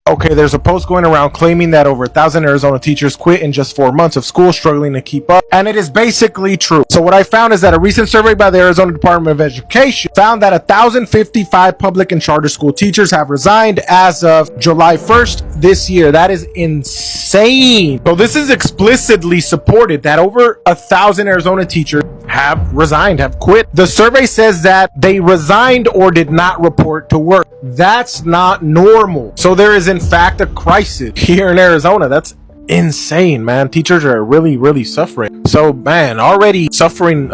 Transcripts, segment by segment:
Okay, there's a post going around claiming that over 1,000 Arizona teachers quit in just 4 months of school, struggling to keep up. And it is basically true. So what I found is that a recent survey by the Arizona Department of Education found that 1,055 public and charter school teachers have resigned as of July 1st this year. That is insane. So this is explicitly supported that over 1,000 Arizona teachers have resigned, have quit. The survey says that they resigned or did not report to work. That's not normal. So there is in fact a crisis here in Arizona. That's insane, man. Teachers are really suffering. So man, already suffering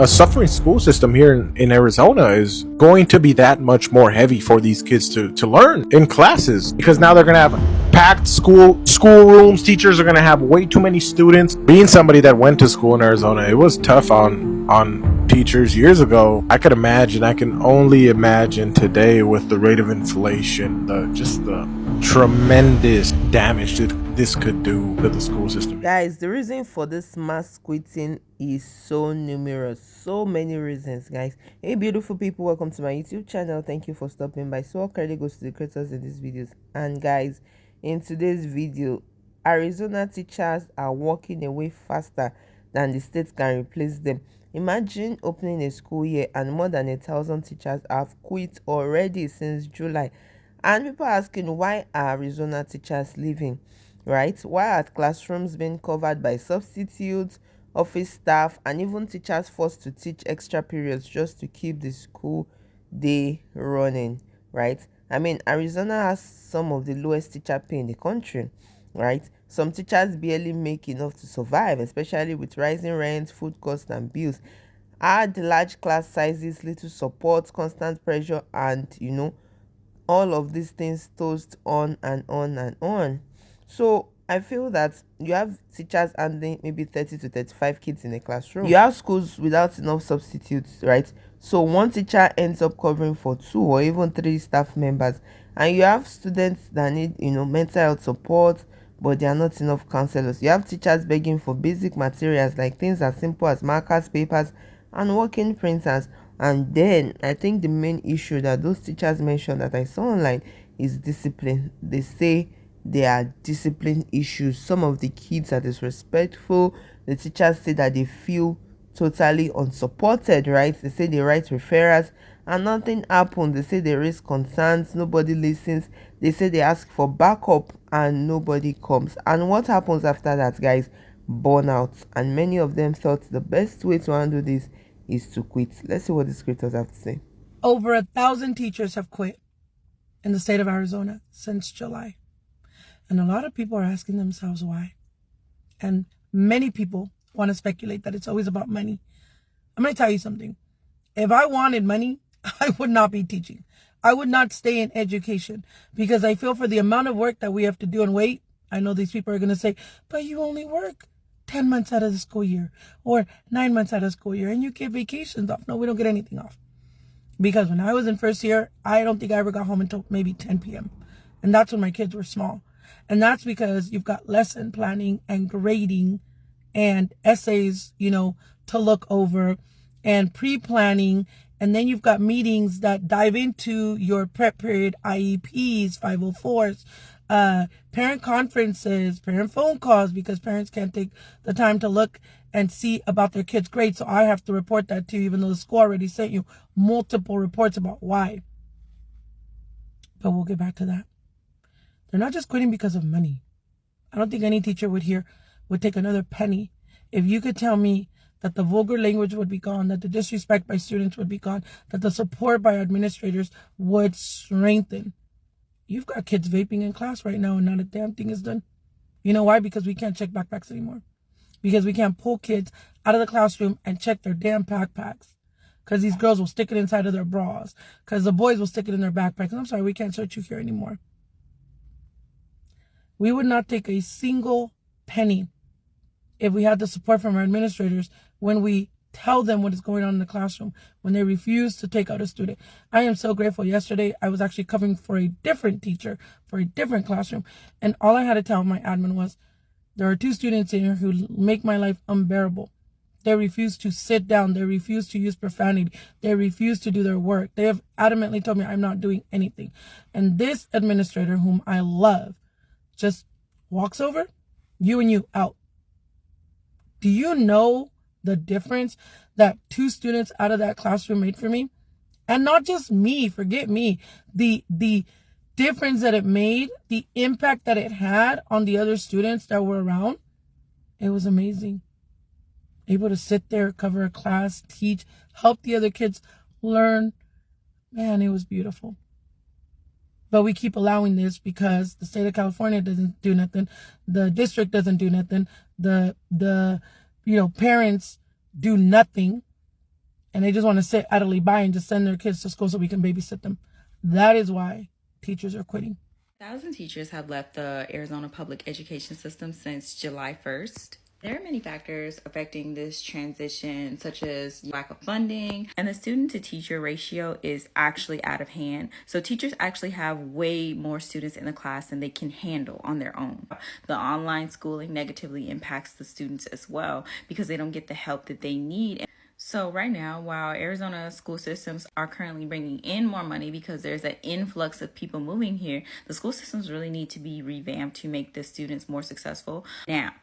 school system here in Arizona is going to be that much more heavy for these kids to learn in classes, because now they're gonna have packed school rooms. Teachers are gonna have way too many students. Being somebody that went to school in Arizona, it was tough on teachers years ago. I can only imagine today with the rate of inflation, the tremendous damage that this could do to the school system. Guys, the reason for this mass quitting is so numerous, so many reasons, guys. Hey beautiful people, welcome to my YouTube channel. Thank you for stopping by. So all credit goes to the creators in these videos. And guys, in today's video, Arizona teachers are walking away faster than the state can replace them. Imagine opening a school year and more than 1,000 teachers have quit already since July. And people are asking, why are Arizona teachers leaving, right? Why are classrooms being covered by substitutes, office staff, and even teachers forced to teach extra periods just to keep the school day running, right? I mean, Arizona has some of the lowest teacher pay in the country, right? Some teachers barely make enough to survive, especially with rising rent, food costs, and bills. Add large class sizes, little support, constant pressure, and all of these things toast on and on and on. So I feel that you have teachers handling maybe 30 to 35 kids in a classroom. You have schools without enough substitutes, right? So one teacher ends up covering for 2 or even 3 staff members. And you have students that need, mental health support, but there are not enough counselors. You have teachers begging for basic materials like things as simple as markers, papers, and working printers. And then I think the main issue that those teachers mentioned that I saw online is discipline. They say there are discipline issues. Some of the kids are disrespectful. The teachers say that they feel totally unsupported, right? They say they write referrals and nothing happened. They say they raise concerns, nobody listens. They say they ask for backup and nobody comes. And what happens after that, guys? Burnout. And many of them thought the best way to handle this is to quit. Let's see what the scriptures have to say. Over 1,000 teachers have quit in the state of Arizona since July. And a lot of people are asking themselves why. And many people want to speculate that it's always about money. I'm going to tell you something. If I wanted money, I would not be teaching. I would not stay in education, because I feel for the amount of work that we have to do and wait. I know these people are going to say, but you only work 10 months out of the school year or 9 months out of the school year and you get vacations off. No, we don't get anything off. Because when I was in first year, I don't think I ever got home until maybe 10 p.m. And that's when my kids were small. And that's because you've got lesson planning and grading and essays, to look over and pre-planning. And then you've got meetings that dive into your prep period, IEPs, 504s, parent conferences, parent phone calls, because parents can't take the time to look and see about their kids' grades. So I have to report that to you, even though the school already sent you multiple reports about why. But we'll get back to that. They're not just quitting because of money. I don't think any teacher would take another penny if you could tell me that the vulgar language would be gone, that the disrespect by students would be gone, that the support by administrators would strengthen. You've got kids vaping in class right now and not a damn thing is done. You know why? Because we can't check backpacks anymore. Because we can't pull kids out of the classroom and check their damn backpacks. Because these girls will stick it inside of their bras. Because the boys will stick it in their backpacks. I'm sorry, we can't search you here anymore. We would not take a single penny if we had the support from our administrators when we tell them what is going on in the classroom, when they refuse to take out a student. I am so grateful. Yesterday, I was actually covering for a different teacher, for a different classroom. And all I had to tell my admin was, there are 2 students in here who make my life unbearable. They refuse to sit down. They refuse to use profanity. They refuse to do their work. They have adamantly told me I'm not doing anything. And this administrator, whom I love, just walks over, you and you out. Do you know the difference that 2 students out of that classroom made for me? And not just me, forget me. The difference that it made, the impact that it had on the other students that were around, it was amazing. Able to sit there, cover a class, teach, help the other kids learn. Man, it was beautiful. But we keep allowing this because the state of California doesn't do nothing. The district doesn't do nothing. The parents do nothing. And they just want to sit idly by and just send their kids to school so we can babysit them. That is why teachers are quitting. 1,000 teachers have left the Arizona public education system since July 1st. There are many factors affecting this transition, such as lack of funding, and the student to teacher ratio is actually out of hand. So teachers actually have way more students in the class than they can handle on their own. The online schooling negatively impacts the students as well because they don't get the help that they need. So right now, while Arizona school systems are currently bringing in more money because there's an influx of people moving here, the school systems really need to be revamped to make the students more successful. Now,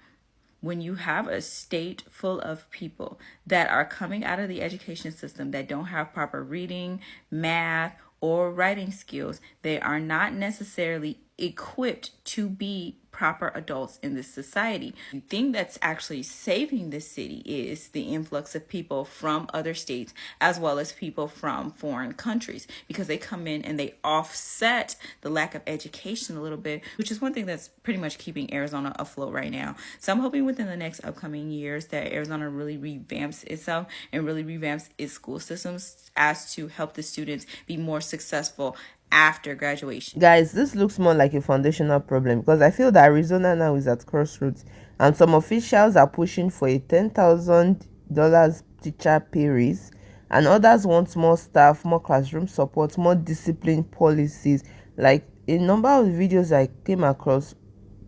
when you have a state full of people that are coming out of the education system that don't have proper reading, math, or writing skills, they are not necessarily equipped to be proper adults in this society. The thing that's actually saving this city is the influx of people from other states as well as people from foreign countries, because they come in and they offset the lack of education a little bit, which is one thing that's pretty much keeping Arizona afloat right now. So I'm hoping within the next upcoming years that Arizona really revamps itself and really revamps its school systems as to help the students be more successful after graduation. Guys, this looks more like a foundational problem because I feel that Arizona now is at crossroads and some officials are pushing for a $10,000 teacher pay raise, and others want more staff, more classroom support, more discipline policies. Like a number of videos I came across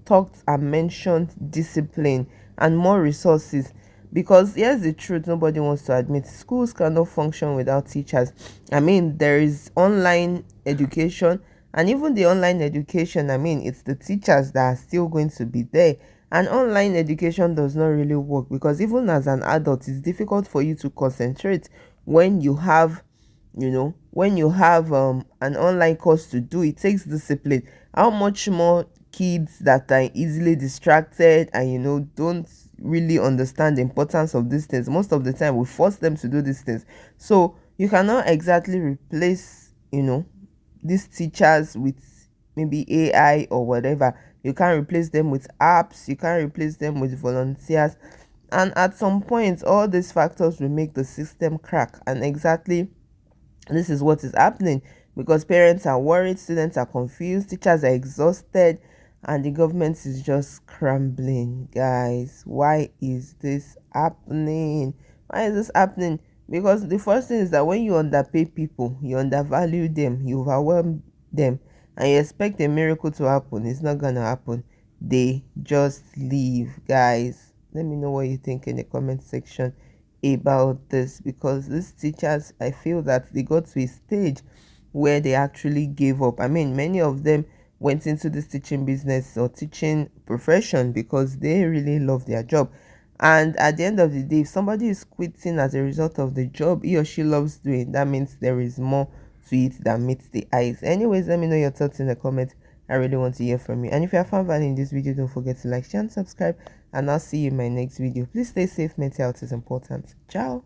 talked and mentioned discipline and more resources. Because here's the truth, nobody wants to admit, schools cannot function without teachers. I mean, there is online education, and even the online education, I mean, it's the teachers that are still going to be there. And online education does not really work because even as an adult, it's difficult for you to concentrate when you have an online course to do. It takes discipline. How much more kids that are easily distracted and don't really understand the importance of these things? Most of the time we force them to do these things. So you cannot exactly replace these teachers with maybe AI or whatever. You can't replace them with apps, you can't replace them with volunteers, and at some point all these factors will make the system crack. And exactly this is what is happening because parents are worried, students are confused, teachers are exhausted, and the government is just crumbling. Guys, why is this happening? Because the first thing is that when you underpay people, you undervalue them, you overwhelm them, and you expect a miracle to happen. It's not gonna happen. They just leave. Guys, let me know what you think in the comment section about this, because these teachers, I feel that they got to a stage where they actually gave up. I mean, many of them went into this teaching business or teaching profession because they really love their job. And at the end of the day, if somebody is quitting as a result of the job he or she loves doing, that means there is more to it than meets the eyes. Anyways, let me know your thoughts in the comments. I really want to hear from you. And if you have found value in this video, don't forget to like, share, and subscribe. And I'll see you in my next video. Please stay safe. Mental health is important. Ciao.